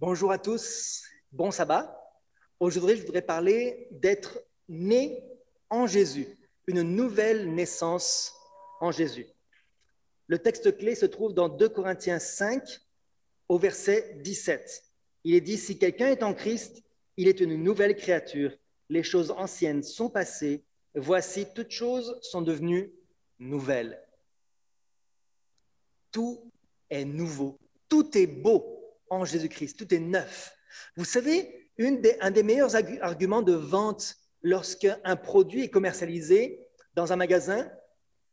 Bonjour à tous, bon sabbat. Aujourd'hui, je voudrais parler d'être né en Jésus, une nouvelle naissance en Jésus. Le texte clé se trouve dans 2 Corinthiens 5 au verset 17. Il est dit, si quelqu'un est en Christ, il est une nouvelle créature. Les choses anciennes sont passées, voici toutes choses sont devenues nouvelles. Tout est nouveau, tout est beau en Jésus-Christ, tout est neuf. Vous savez, un des meilleurs arguments de vente lorsqu'un produit est commercialisé dans un magasin,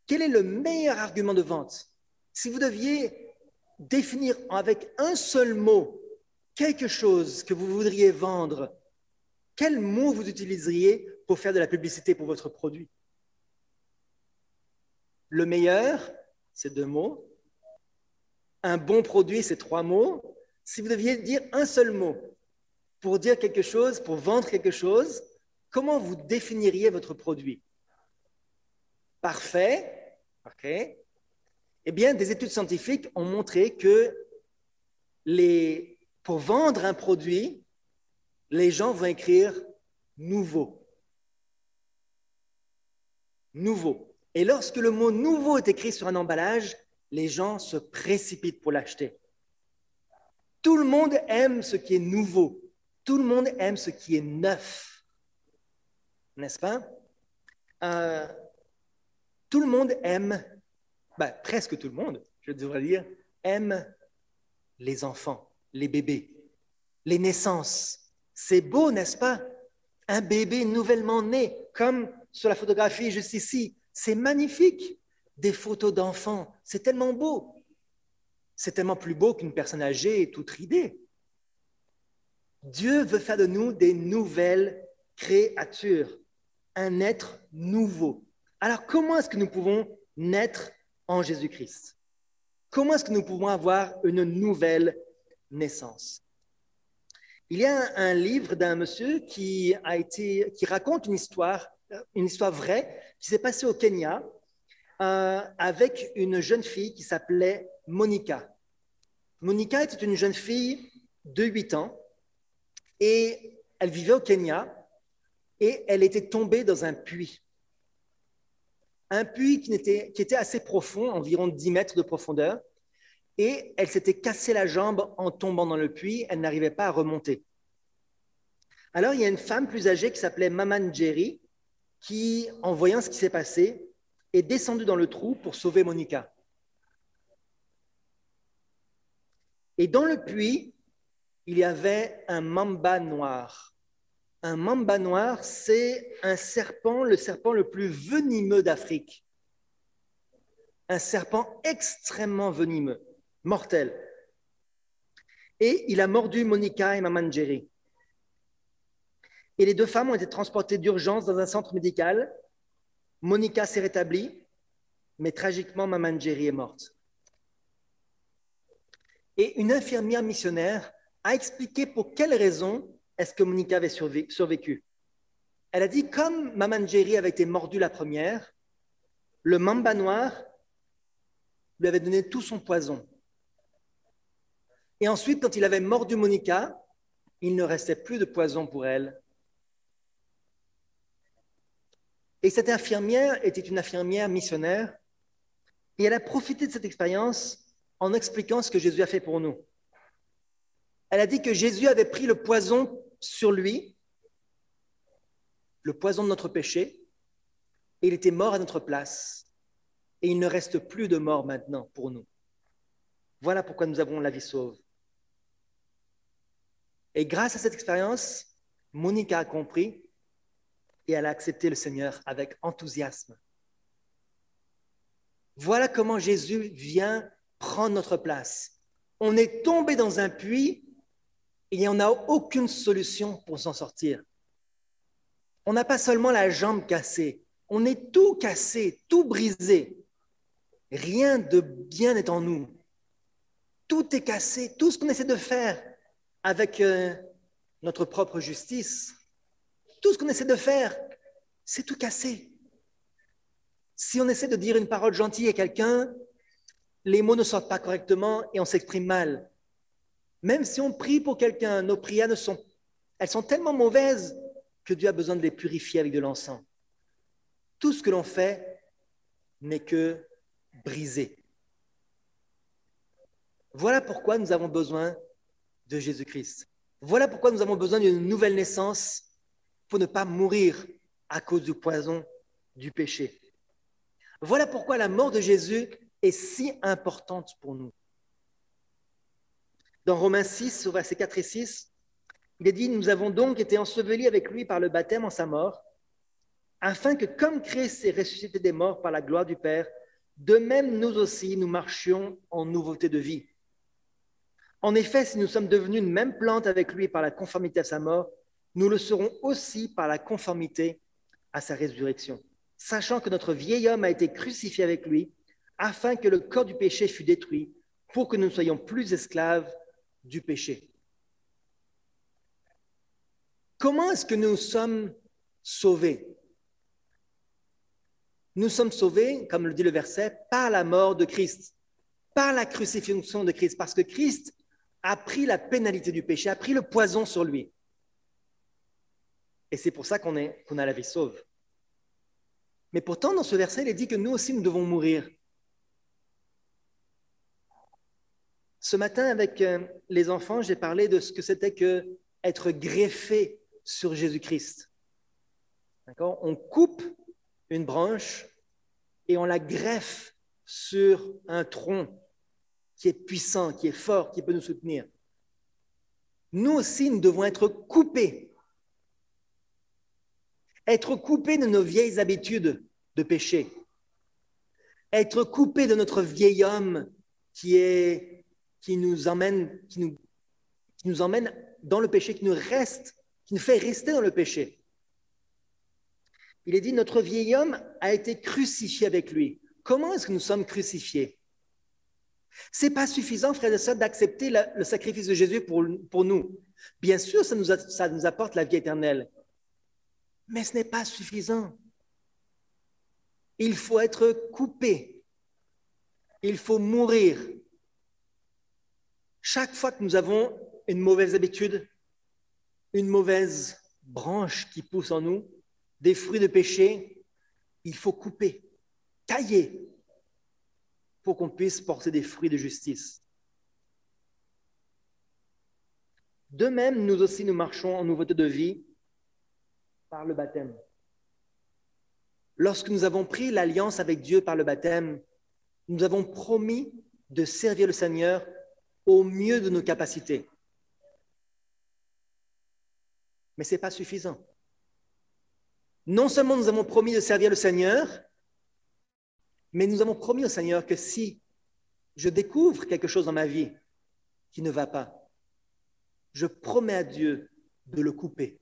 quel est le meilleur argument de vente? Si vous deviez définir avec un seul mot quelque chose que vous voudriez vendre, quel mot vous utiliseriez pour faire de la publicité pour votre produit? Le meilleur, c'est 2 mots. Un bon produit, c'est 3 mots. Si vous deviez dire un seul mot pour dire quelque chose, pour vendre quelque chose, comment vous définiriez votre produit? Parfait, ok. Eh bien, des études scientifiques ont montré que pour vendre un produit, les gens vont écrire nouveau. Nouveau. Et lorsque le mot nouveau est écrit sur un emballage, les gens se précipitent pour l'acheter. Tout le monde aime ce qui est nouveau. Tout le monde aime ce qui est neuf. N'est-ce pas? Tout le monde aime, presque tout le monde, je devrais dire, aime les enfants, les bébés, les naissances. C'est beau, n'est-ce pas? Un bébé nouvellement né, comme sur la photographie juste ici. C'est magnifique. Des photos d'enfants, c'est tellement beau. C'est tellement plus beau qu'une personne âgée et toute ridée. Dieu veut faire de nous des nouvelles créatures, un être nouveau. Alors, comment est-ce que nous pouvons naître en Jésus-Christ? Comment est-ce que nous pouvons avoir une nouvelle naissance? Il y a un livre d'un monsieur qui raconte une histoire vraie qui s'est passée au Kenya avec une jeune fille qui s'appelait Monica. Monica était une jeune fille de 8 ans et elle vivait au Kenya et elle était tombée dans un puits. Un puits qui était assez profond, environ 10 mètres de profondeur, et elle s'était cassé la jambe en tombant dans le puits, elle n'arrivait pas à remonter. Alors, il y a une femme plus âgée qui s'appelait Maman Jerry, qui, en voyant ce qui s'est passé, est descendue dans le trou pour sauver Monica. Et dans le puits, il y avait un mamba noir. Un mamba noir, c'est le serpent le plus venimeux d'Afrique. Un serpent extrêmement venimeux, mortel. Et il a mordu Monica et Maman Jerry. Et les 2 femmes ont été transportées d'urgence dans un centre médical. Monica s'est rétablie, mais tragiquement, Maman Jerry est morte. Et une infirmière missionnaire a expliqué pour quelle raison est-ce que Monica avait survécu. Elle a dit, comme Maman Jerry avait été mordue la première, le mamba noir lui avait donné tout son poison. Et ensuite, quand il avait mordu Monica, il ne restait plus de poison pour elle. Et cette infirmière était une infirmière missionnaire et elle a profité de cette expérience en expliquant ce que Jésus a fait pour nous. Elle a dit que Jésus avait pris le poison sur lui, le poison de notre péché, et il était mort à notre place. Et il ne reste plus de mort maintenant pour nous. Voilà pourquoi nous avons la vie sauve. Et grâce à cette expérience, Monica a compris et elle a accepté le Seigneur avec enthousiasme. Voilà comment Jésus vient prendre notre place. On est tombé dans un puits et il n'y en a aucune solution pour s'en sortir. On n'a pas seulement la jambe cassée, on est tout cassé, tout brisé. Rien de bien n'est en nous. Tout est cassé, tout ce qu'on essaie de faire avec notre propre justice, tout ce qu'on essaie de faire, c'est tout cassé. Si on essaie de dire une parole gentille à quelqu'un, les mots ne sortent pas correctement et on s'exprime mal. Même si on prie pour quelqu'un, nos prières elles sont tellement mauvaises que Dieu a besoin de les purifier avec de l'encens. Tout ce que l'on fait n'est que briser. Voilà pourquoi nous avons besoin de Jésus-Christ. Voilà pourquoi nous avons besoin d'une nouvelle naissance pour ne pas mourir à cause du poison du péché. Voilà pourquoi la mort de Jésus est si importante pour nous. Dans Romains 6, au verset 4 et 6, il est dit « Nous avons donc été ensevelis avec lui par le baptême en sa mort, afin que, comme Christ est ressuscité des morts par la gloire du Père, de même nous aussi, nous marchions en nouveauté de vie. En effet, si nous sommes devenus une même plante avec lui par la conformité à sa mort, nous le serons aussi par la conformité à sa résurrection, sachant que notre vieil homme a été crucifié avec lui, afin que le corps du péché fût détruit, pour que nous ne soyons plus esclaves du péché. » Comment est-ce que nous sommes sauvés? Nous sommes sauvés, comme le dit le verset, par la mort de Christ, par la crucifixion de Christ, parce que Christ a pris la pénalité du péché, a pris le poison sur lui. Et c'est pour ça qu'on a la vie sauve. Mais pourtant, dans ce verset, il est dit que nous aussi, nous devons mourir. Ce matin, avec les enfants, j'ai parlé de ce que c'était que être greffé sur Jésus-Christ. D'accord? On coupe une branche et on la greffe sur un tronc qui est puissant, qui est fort, qui peut nous soutenir. Nous aussi, nous devons être coupés. Être coupés de nos vieilles habitudes de péché. Être coupés de notre vieil homme qui nous emmène dans le péché, qui nous fait rester dans le péché. Il est dit, notre vieil homme a été crucifié avec lui. Comment est-ce que nous sommes crucifiés? Ce n'est pas suffisant, frères et sœurs, d'accepter le sacrifice de Jésus pour nous. Bien sûr, ça nous apporte la vie éternelle. Mais ce n'est pas suffisant. Il faut être coupé. Il faut mourir. Chaque fois que nous avons une mauvaise habitude, une mauvaise branche qui pousse en nous, des fruits de péché, il faut couper, tailler, pour qu'on puisse porter des fruits de justice. De même, nous aussi, nous marchons en nouveauté de vie par le baptême. Lorsque nous avons pris l'alliance avec Dieu par le baptême, nous avons promis de servir le Seigneur au mieux de nos capacités. Mais ce n'est pas suffisant. Non seulement nous avons promis de servir le Seigneur, mais nous avons promis au Seigneur que si je découvre quelque chose dans ma vie qui ne va pas, je promets à Dieu de le couper.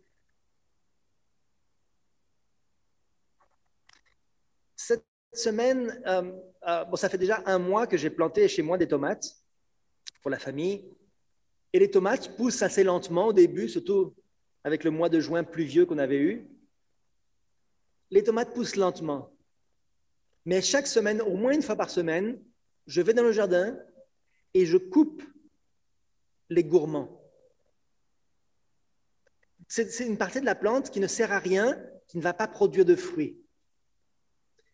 Cette semaine, ça fait déjà 1 mois que j'ai planté chez moi des tomates pour la famille. Et les tomates poussent assez lentement au début, surtout avec le mois de juin pluvieux qu'on avait eu. Les tomates poussent lentement. Mais chaque semaine, au moins 1 fois par semaine, je vais dans le jardin et je coupe les gourmands. C'est une partie de la plante qui ne sert à rien, qui ne va pas produire de fruits,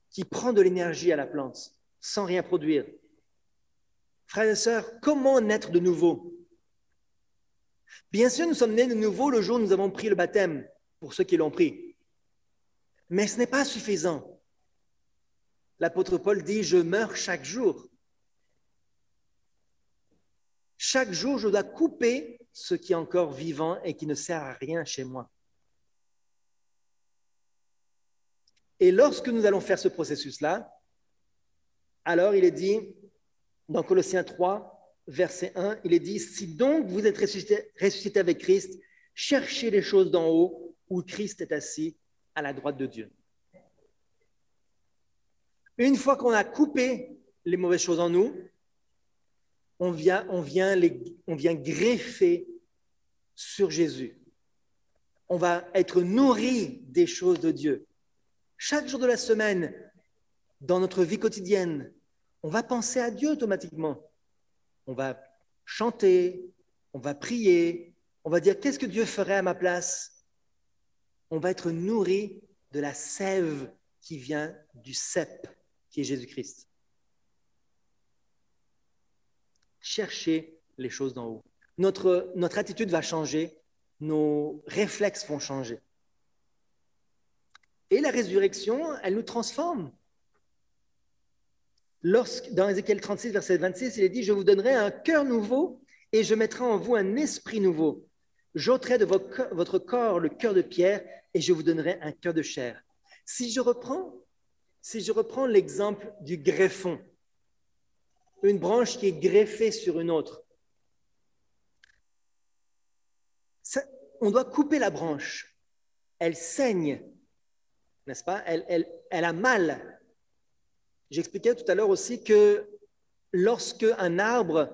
qui prend de l'énergie à la plante sans rien produire. Frères et sœurs, comment naître de nouveau? Bien sûr, nous sommes nés de nouveau le jour où nous avons pris le baptême, pour ceux qui l'ont pris. Mais ce n'est pas suffisant. L'apôtre Paul dit « Je meurs chaque jour ». Chaque jour, je dois couper ce qui est encore vivant et qui ne sert à rien chez moi. Et lorsque nous allons faire ce processus-là, alors il est dit, dans Colossiens 3, verset 1, il est dit « Si donc vous êtes ressuscité avec Christ, cherchez les choses d'en haut où Christ est assis à la droite de Dieu. » Une fois qu'on a coupé les mauvaises choses en nous, on vient greffer sur Jésus. On va être nourri des choses de Dieu. Chaque jour de la semaine, dans notre vie quotidienne, on va penser à Dieu automatiquement. On va chanter, on va prier, on va dire qu'est-ce que Dieu ferait à ma place. On va être nourri de la sève qui vient du cep, qui est Jésus-Christ. Cherchez les choses d'en haut. Notre attitude va changer, nos réflexes vont changer. Et la résurrection, elle nous transforme. Dans Ézéchiel 36, verset 26, il est dit « Je vous donnerai un cœur nouveau et je mettrai en vous un esprit nouveau. J'ôterai de votre corps le cœur de pierre et je vous donnerai un cœur de chair. » Si je reprends l'exemple du greffon, une branche qui est greffée sur une autre, on doit couper la branche. Elle saigne, n'est-ce pas? Elle a mal. J'expliquais tout à l'heure aussi que lorsque un arbre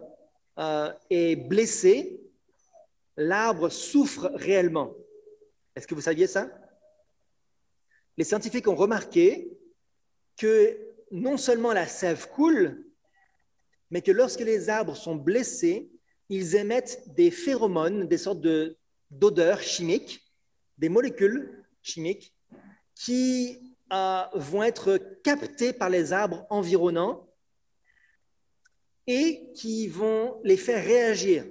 est blessé, l'arbre souffre réellement. Est-ce que vous saviez ça? Les scientifiques ont remarqué que non seulement la sève coule, mais que lorsque les arbres sont blessés, ils émettent des phéromones, des sortes d'odeurs chimiques, des molécules chimiques qui vont être captées par les arbres environnants et qui vont les faire réagir.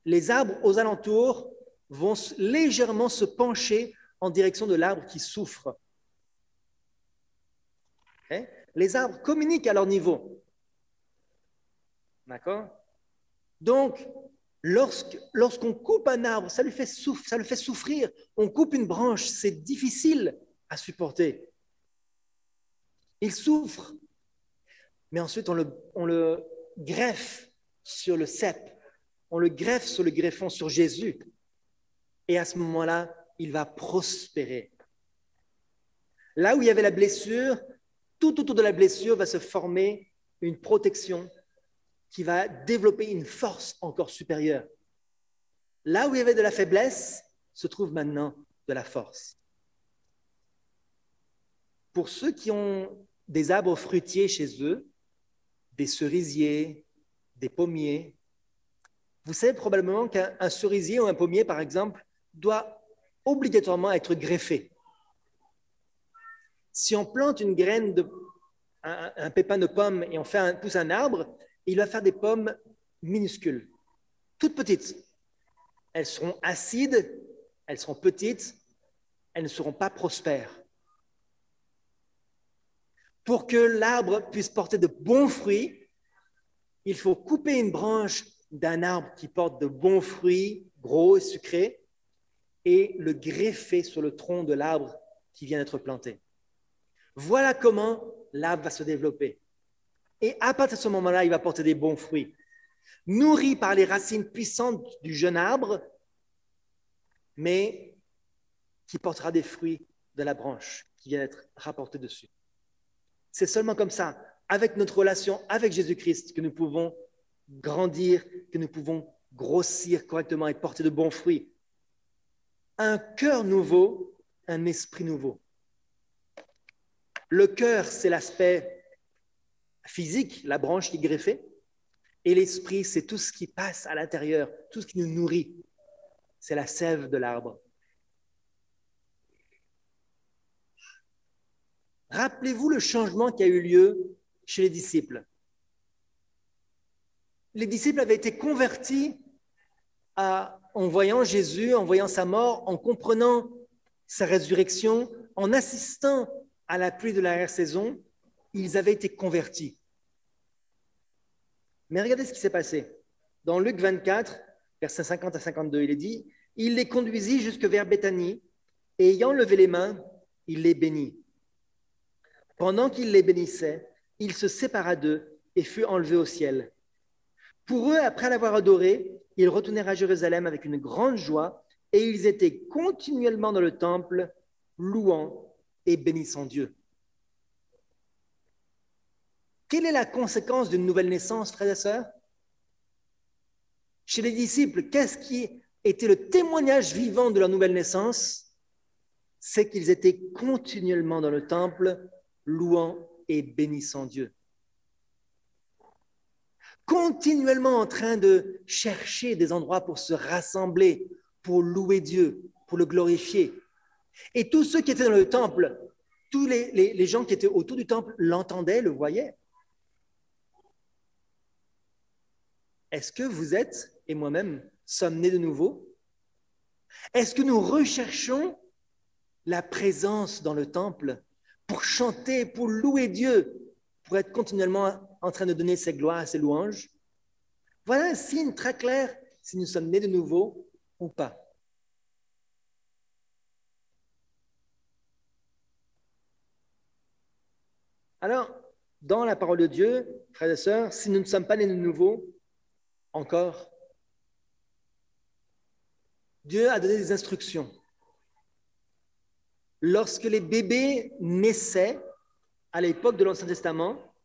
Les arbres aux alentours vont légèrement se pencher en direction de l'arbre qui souffre. Okay? Les arbres communiquent à leur niveau. D'accord? Donc, lorsqu'on coupe un arbre, ça le fait souffrir. On coupe une branche, c'est difficile à supporter. Il souffre. Mais ensuite, on le greffe sur le cep. On le greffe sur le greffon, sur Jésus. Et à ce moment-là, il va prospérer. Là où il y avait la blessure, tout autour de la blessure va se former une protection qui va développer une force encore supérieure. Là où il y avait de la faiblesse, se trouve maintenant de la force. Pour ceux qui ont des arbres fruitiers chez eux, des cerisiers, des pommiers, vous savez probablement qu'un cerisier ou un pommier, par exemple, doit obligatoirement être greffé. Si on plante une graine, un pépin de pomme et on pousse un arbre, il va faire des pommes minuscules, toutes petites. Elles seront acides, elles seront petites, elles ne seront pas prospères. Pour que l'arbre puisse porter de bons fruits, il faut couper une branche d'un arbre qui porte de bons fruits, gros et sucrés, et le greffer sur le tronc de l'arbre qui vient d'être planté. Voilà comment l'arbre va se développer. Et à partir de ce moment-là, il va porter des bons fruits. Nourri par les racines puissantes du jeune arbre, mais qui portera des fruits de la branche qui vient d'être rapportée dessus. C'est seulement comme ça, avec notre relation avec Jésus-Christ, que nous pouvons grandir, que nous pouvons grossir correctement et porter de bons fruits. Un cœur nouveau, un esprit nouveau. Le cœur, c'est l'aspect physique, la branche qui est greffée, et l'esprit, c'est tout ce qui passe à l'intérieur, tout ce qui nous nourrit. C'est la sève de l'arbre. Rappelez-vous le changement qui a eu lieu chez les disciples. Les disciples avaient été convertis en voyant Jésus, en voyant sa mort, en comprenant sa résurrection, en assistant à la pluie de l'arrière-saison, ils avaient été convertis. Mais regardez ce qui s'est passé. Dans Luc 24, versets 50 à 52, il est dit « Il les conduisit jusque vers Béthanie, et ayant levé les mains, il les bénit. Pendant qu'il les bénissait, il se sépara d'eux et fut enlevé au ciel. Pour eux, après l'avoir adoré, ils retournèrent à Jérusalem avec une grande joie, et ils étaient continuellement dans le temple, louant et bénissant Dieu. » Quelle est la conséquence d'une nouvelle naissance, frères et sœurs? Chez les disciples, qu'est-ce qui était le témoignage vivant de leur nouvelle naissance? C'est qu'ils étaient continuellement dans le temple, louant et bénissant Dieu. continuellement en train de chercher des endroits pour se rassembler, pour louer Dieu, pour le glorifier. Et tous ceux qui étaient dans le temple, tous les gens qui étaient autour du temple l'entendaient, le voyaient. Est-ce que vous êtes, et moi-même, sommes nés de nouveau? Est-ce que nous recherchons la présence dans le temple pour chanter, pour louer Dieu, pour être continuellement en train de donner ses gloires, ses louanges? Voilà un signe très clair si nous sommes nés de nouveau ou pas. Alors, dans la parole de Dieu, frères et sœurs, si nous ne sommes pas nés de nouveau, encore, Dieu a donné des instructions. Lorsque les bébés naissaient, à l'époque de l'Ancien Testament,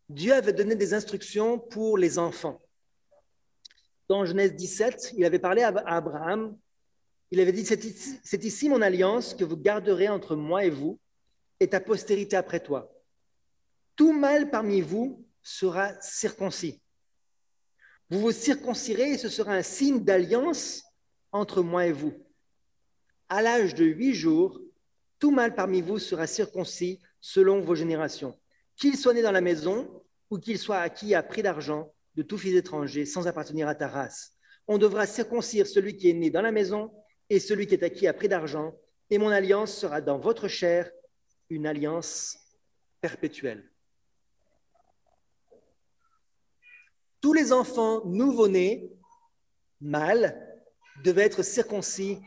Dieu avait donné des instructions pour les enfants. Dans Genèse 17, il avait parlé à Abraham, il avait dit, c'est ici mon alliance que vous garderez entre moi et vous et ta postérité après toi. Tout mâle parmi vous sera circoncis. Vous vous circoncirez et ce sera un signe d'alliance entre moi et vous. À l'âge de 8 jours, tout mâle parmi vous sera circoncis selon vos générations. Qu'il soit né dans la maison ou qu'il soit acquis à prix d'argent de tout fils étranger sans appartenir à ta race. On devra circoncire celui qui est né dans la maison et celui qui est acquis à prix d'argent, et mon alliance sera dans votre chair une alliance perpétuelle. Tous les enfants nouveau-nés, mâles, devaient être circoncis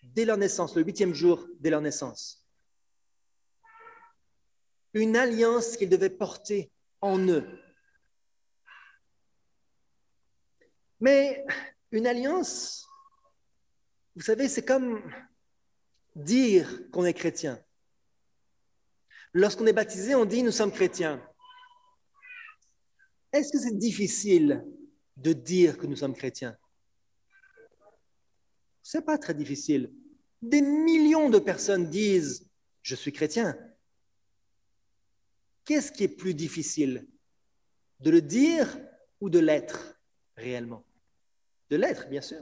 dès leur naissance, le 8e jour dès leur naissance. Une alliance qu'ils devaient porter en eux. Mais une alliance, vous savez, c'est comme dire qu'on est chrétien. Lorsqu'on est baptisé, on dit « nous sommes chrétiens ». Est-ce que c'est difficile de dire que nous sommes chrétiens? Ce n'est pas très difficile. Des millions de personnes disent « je suis chrétien ». Qu'est-ce qui est plus difficile? De le dire ou de l'être réellement? De l'être, bien sûr.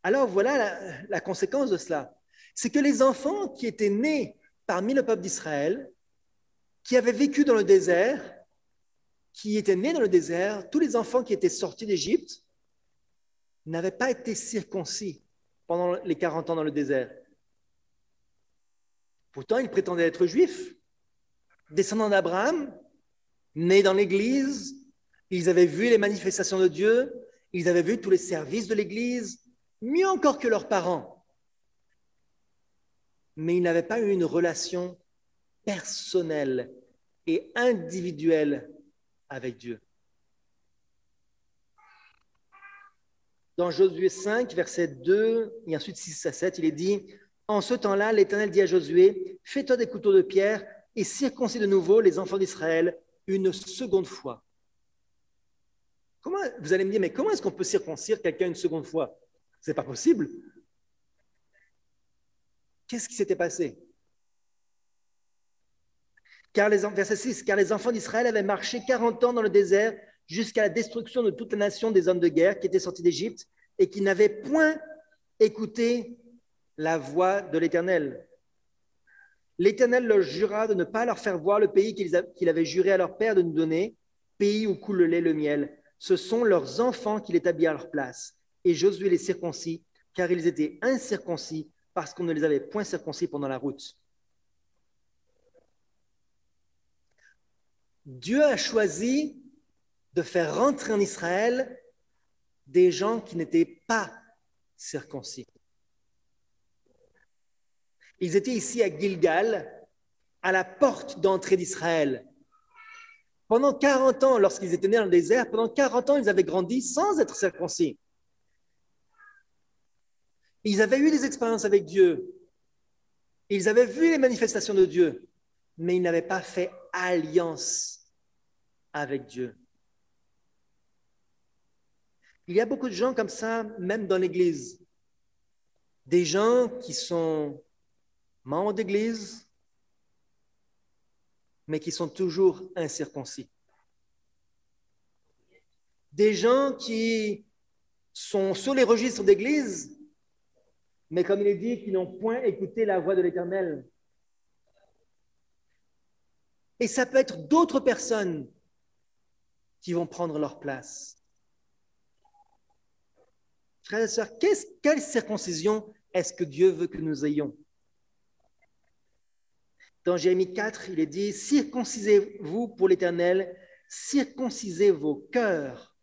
Alors voilà la conséquence de cela. C'est que les enfants qui étaient nés parmi le peuple d'Israël, qui avaient vécu dans le désert, qui étaient nés dans le désert, tous les enfants qui étaient sortis d'Égypte n'avaient pas été circoncis pendant les 40 ans dans le désert. Pourtant, ils prétendaient être juifs, descendants d'Abraham, nés dans l'Église, ils avaient vu les manifestations de Dieu, ils avaient vu tous les services de l'Église, mieux encore que leurs parents. Mais ils n'avaient pas eu une relation personnelle et individuelle avec Dieu. Dans Josué 5, versets 2 et ensuite 6 à 7, il est dit « En ce temps-là, l'Éternel dit à Josué, « Fais-toi des couteaux de pierre et circoncis de nouveau les enfants d'Israël une seconde fois. » Vous allez me dire, mais comment est-ce qu'on peut circoncire quelqu'un une seconde fois? Ce n'est pas possible. Qu'est-ce qui s'était passé? Verset 6, « Car les enfants d'Israël avaient marché 40 ans dans le désert jusqu'à la destruction de toute la nation des hommes de guerre qui étaient sortis d'Égypte et qui n'avaient point écouté la voix de l'Éternel. L'Éternel leur jura de ne pas leur faire voir le pays qu'il avait juré à leur père de nous donner, pays où coule le lait et le miel. Ce sont leurs enfants qu'il établit à leur place. Et Josué les circoncis, car ils étaient incirconcis parce qu'on ne les avait point circoncis pendant la route. » Dieu a choisi de faire rentrer en Israël des gens qui n'étaient pas circoncis. Ils étaient ici à Gilgal, à la porte d'entrée d'Israël. Pendant 40 ans, lorsqu'ils étaient nés dans le désert, pendant 40 ans, ils avaient grandi sans être circoncis. Ils avaient eu des expériences avec Dieu. Ils avaient vu les manifestations de Dieu, mais ils n'avaient pas fait alliance avec Dieu. Il y a beaucoup de gens comme ça, même dans l'Église. Des gens qui sont membres d'Église, mais qui sont toujours incirconcis. des gens qui sont sur les registres d'église, mais comme il est dit, qui n'ont point écouté la voix de l'Éternel. Et ça peut être d'autres personnes qui vont prendre leur place. Frères et sœurs, quelle circoncision est-ce que Dieu veut que nous ayons? Dans Jérémie 4, il est dit, circoncisez-vous pour l'Éternel, circoncisez vos cœurs,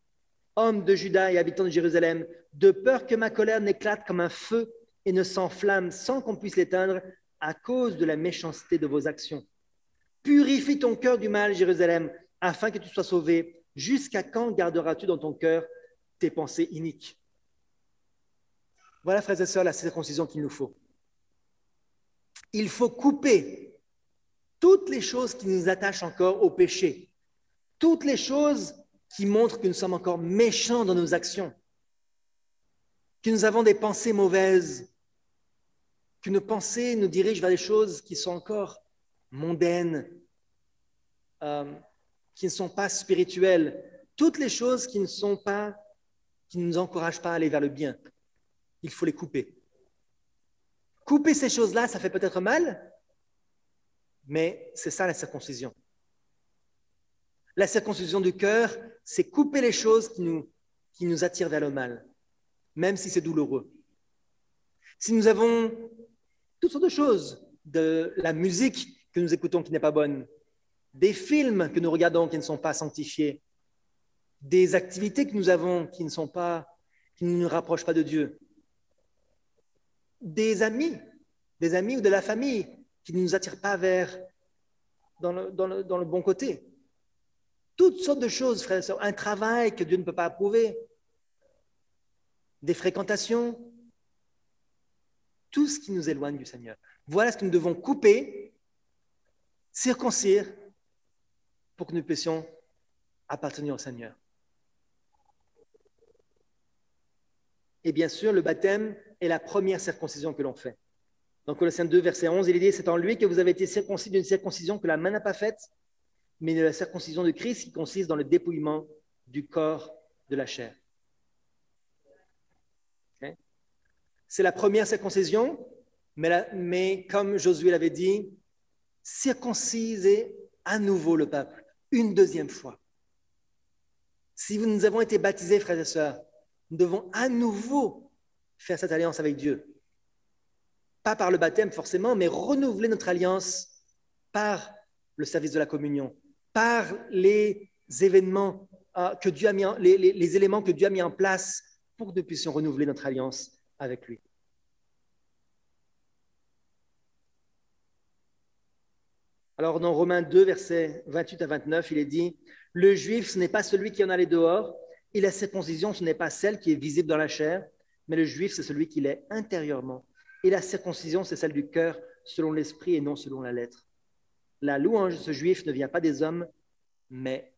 hommes de Juda et habitants de Jérusalem, de peur que ma colère n'éclate comme un feu et ne s'enflamme sans qu'on puisse l'éteindre à cause de la méchanceté de vos actions. Purifie ton cœur du mal, Jérusalem, afin que tu sois sauvé. Jusqu'à quand garderas-tu dans ton cœur tes pensées iniques? Voilà, frères et sœurs, la circoncision qu'il nous faut. Il faut couper toutes les choses qui nous attachent encore au péché, toutes les choses qui montrent que nous sommes encore méchants dans nos actions, que nous avons des pensées mauvaises, que nos pensées nous dirigent vers des choses qui sont encore mondaines, qui ne sont pas spirituelles, toutes les choses qui ne nous encouragent pas à aller vers le bien. Il faut les couper. Couper ces choses-là, ça fait peut-être mal, mais c'est ça la circoncision. La circoncision du cœur, c'est couper les choses qui nous attirent vers le mal, même si c'est douloureux. Si nous avons toutes sortes de choses, de la musique que nous écoutons qui n'est pas bonne, des films que nous regardons qui ne sont pas sanctifiés, des activités que nous avons qui ne nous rapprochent pas de Dieu, des amis ou de la famille qui ne nous attirent pas dans le bon côté. Toutes sortes de choses, frères et sœurs, un travail que Dieu ne peut pas approuver, des fréquentations, tout ce qui nous éloigne du Seigneur. Voilà ce que nous devons couper, circoncire, pour que nous puissions appartenir au Seigneur. Et bien sûr, le baptême est la première circoncision que l'on fait. Dans Colossiens 2, verset 11, il est dit, c'est en lui que vous avez été circoncis d'une circoncision que la main n'a pas faite, mais de la circoncision de Christ qui consiste dans le dépouillement du corps de la chair. Okay? C'est la première circoncision, mais comme Josué l'avait dit, circoncisez à nouveau le peuple, une deuxième fois. Si nous avons été baptisés, frères et sœurs, nous devons à nouveau faire cette alliance avec Dieu. Pas par le baptême forcément, mais renouveler notre alliance par le service de la communion, par les événements que Dieu a mis les éléments que Dieu a mis en place pour que nous puissions renouveler notre alliance avec lui. Alors dans Romains 2, versets 28 à 29, il est dit « Le juif, ce n'est pas celui qui en allait dehors, et la circoncision, ce n'est pas celle qui est visible dans la chair, mais le juif, c'est celui qui l'est intérieurement. Et la circoncision, c'est celle du cœur, selon l'esprit et non selon la lettre. La louange de ce juif ne vient pas des hommes, mais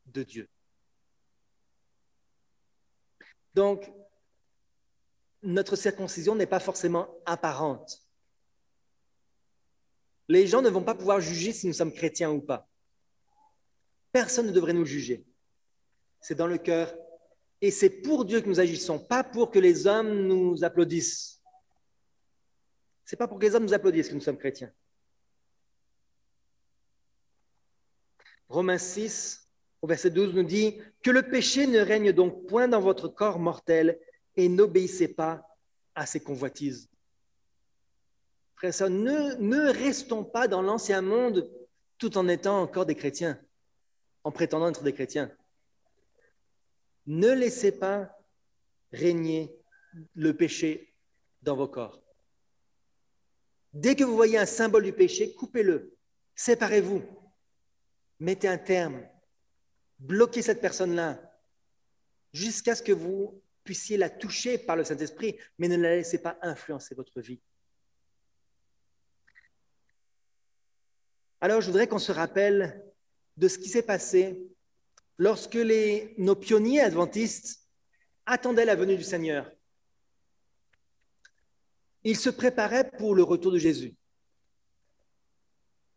de Dieu. » Donc, notre circoncision n'est pas forcément apparente. Les gens ne vont pas pouvoir juger si nous sommes chrétiens ou pas. Personne ne devrait nous juger. C'est dans le cœur. Et c'est pour Dieu que nous agissons, pas pour que les hommes nous applaudissent. Ce n'est pas pour que les hommes nous applaudissent que nous sommes chrétiens. Romains 6, au verset 12, nous dit « Que le péché ne règne donc point dans votre corps mortel et n'obéissez pas à ses convoitises. » Frères et sœurs, ne restons pas dans l'ancien monde tout en étant encore des chrétiens, en prétendant être des chrétiens. Ne laissez pas régner le péché dans vos corps. Dès que vous voyez un symbole du péché, coupez-le, séparez-vous, mettez un terme, bloquez cette personne-là, jusqu'à ce que vous puissiez la toucher par le Saint-Esprit, mais ne la laissez pas influencer votre vie. Alors, je voudrais qu'on se rappelle de ce qui s'est passé lorsque nos pionniers adventistes attendaient la venue du Seigneur. Ils se préparaient pour le retour de Jésus.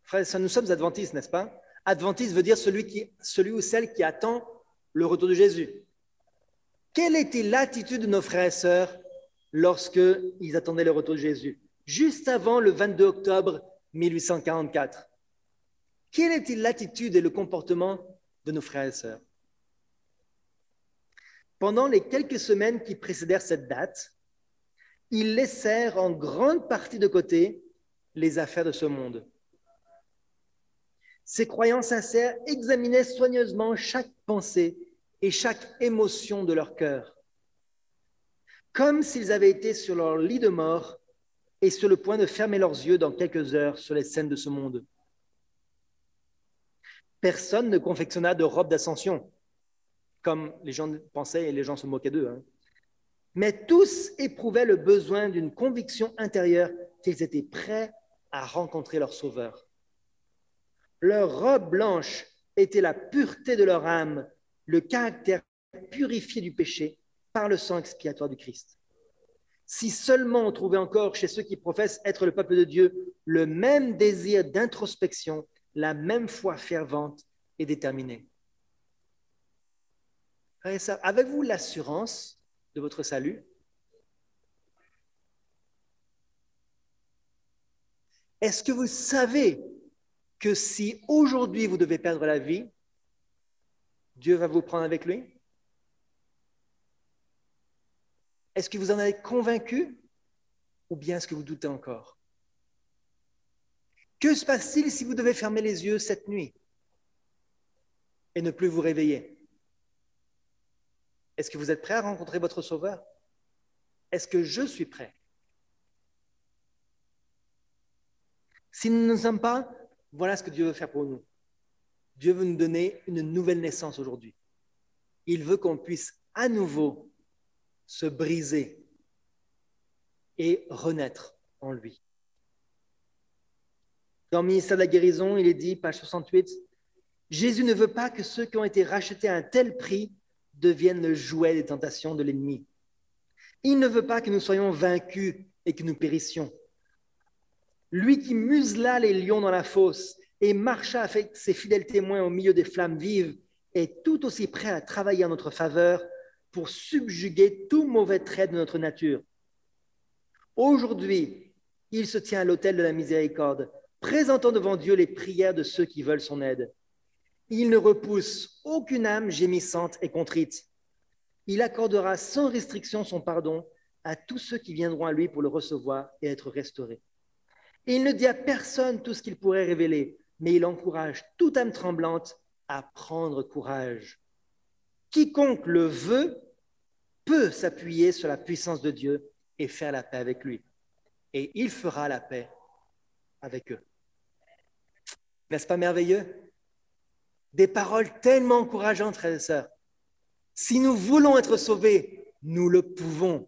Frères, nous sommes adventistes, n'est-ce pas? Adventiste veut dire celui ou celle qui attend le retour de Jésus. Quelle était l'attitude de nos frères et sœurs lorsqu'ils attendaient le retour de Jésus, juste avant le 22 octobre 1844? Quelle était l'attitude et le comportement de nos frères et sœurs? Pendant les quelques semaines qui précédèrent cette date, ils laissèrent en grande partie de côté les affaires de ce monde. Ces croyants sincères examinaient soigneusement chaque pensée et chaque émotion de leur cœur, comme s'ils avaient été sur leur lit de mort et sur le point de fermer leurs yeux dans quelques heures sur les scènes de ce monde. Personne ne confectionna de robe d'ascension, comme les gens pensaient et les gens se moquaient d'eux. Mais tous éprouvaient le besoin d'une conviction intérieure qu'ils étaient prêts à rencontrer leur Sauveur. Leur robe blanche était la pureté de leur âme, le caractère purifié du péché par le sang expiatoire du Christ. Si seulement on trouvait encore chez ceux qui professent être le peuple de Dieu le même désir d'introspection, la même foi fervente et déterminée. Avez-vous l'assurance de votre salut? Est-ce que vous savez que si aujourd'hui vous devez perdre la vie, Dieu va vous prendre avec lui? Est-ce que vous en êtes convaincu ou bien est-ce que vous doutez encore? Que se passe-t-il si vous devez fermer les yeux cette nuit et ne plus vous réveiller? Est-ce que vous êtes prêt à rencontrer votre Sauveur? Est-ce que je suis prêt? Si nous ne sommes pas, voilà ce que Dieu veut faire pour nous. Dieu veut nous donner une nouvelle naissance aujourd'hui. Il veut qu'on puisse à nouveau se briser et renaître en lui. Dans le ministère de la guérison, il est dit, page 68, « Jésus ne veut pas que ceux qui ont été rachetés à un tel prix deviennent le jouet des tentations de l'ennemi. Il ne veut pas que nous soyons vaincus et que nous périssions. Lui qui musela les lions dans la fosse et marcha avec ses fidèles témoins au milieu des flammes vives est tout aussi prêt à travailler en notre faveur pour subjuguer tout mauvais trait de notre nature. Aujourd'hui, il se tient à l'autel de la miséricorde, présentant devant Dieu les prières de ceux qui veulent son aide. Il ne repousse aucune âme gémissante et contrite. Il accordera sans restriction son pardon à tous ceux qui viendront à lui pour le recevoir et être restaurés. Et il ne dit à personne tout ce qu'il pourrait révéler, mais il encourage toute âme tremblante à prendre courage. Quiconque le veut peut s'appuyer sur la puissance de Dieu et faire la paix avec lui. Et il fera la paix avec eux. N'est-ce pas merveilleux? Des paroles tellement encourageantes, frères et sœurs. Si nous voulons être sauvés, nous le pouvons.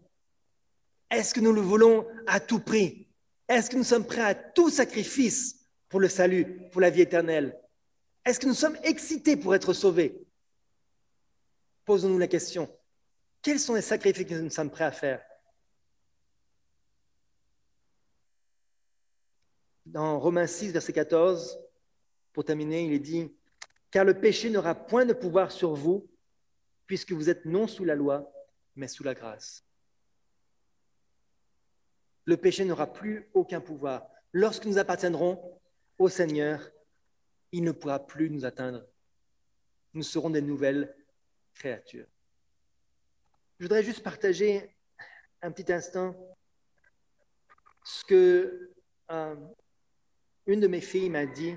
Est-ce que nous le voulons à tout prix? Est-ce que nous sommes prêts à tout sacrifice pour le salut, pour la vie éternelle? Est-ce que nous sommes excités pour être sauvés? Posons-nous la question. Quels sont les sacrifices que nous sommes prêts à faire? Dans Romains 6, verset 14, pour terminer, il est dit « Car le péché n'aura point de pouvoir sur vous, puisque vous êtes non sous la loi, mais sous la grâce. » Le péché n'aura plus aucun pouvoir. Lorsque nous appartiendrons au Seigneur, il ne pourra plus nous atteindre. Nous serons des nouvelles créatures. Je voudrais juste partager un petit instant ce que une de mes filles m'a dit.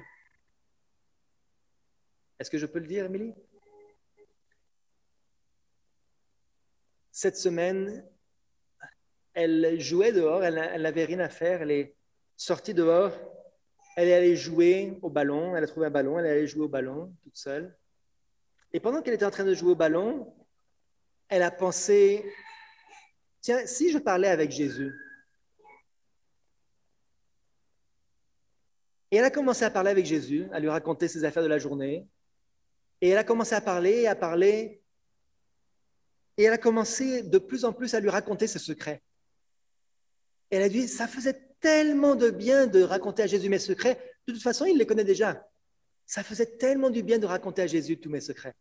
Est-ce que je peux le dire, Émilie? Cette semaine, elle jouait dehors, elle n'avait rien à faire, elle est sortie dehors, elle est allée jouer au ballon, elle a trouvé un ballon, elle est allée jouer au ballon toute seule. Et pendant qu'elle était en train de jouer au ballon, elle a pensé, tiens, si je parlais avec Jésus? Et elle a commencé à parler avec Jésus, à lui raconter ses affaires de la journée. Et elle a commencé à parler, et elle a commencé de plus en plus à lui raconter ses secrets. Et elle a dit, ça faisait tellement de bien de raconter à Jésus mes secrets. De toute façon, il les connaît déjà. Ça faisait tellement du bien de raconter à Jésus tous mes secrets.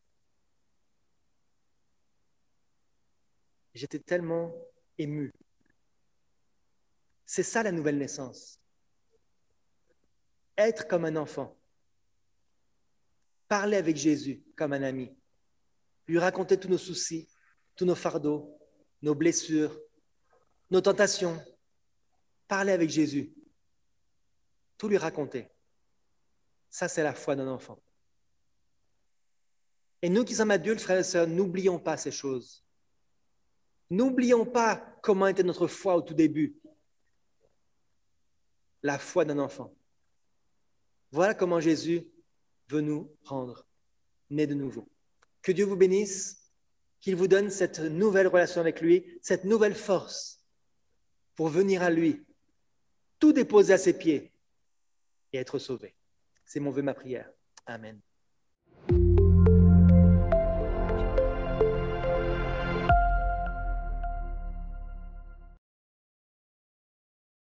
J'étais tellement ému. C'est ça la nouvelle naissance. Être comme un enfant. Parler avec Jésus comme un ami. Lui raconter tous nos soucis, tous nos fardeaux, nos blessures, nos tentations. Parler avec Jésus. Tout lui raconter. Ça, c'est la foi d'un enfant. Et nous qui sommes adultes, frères et sœurs, n'oublions pas ces choses. N'oublions pas comment était notre foi au tout début. La foi d'un enfant. Voilà comment Jésus veut nous rendre nés de nouveau. Que Dieu vous bénisse, qu'il vous donne cette nouvelle relation avec lui, cette nouvelle force pour venir à lui, tout déposer à ses pieds et être sauvé. C'est mon vœu, ma prière. Amen.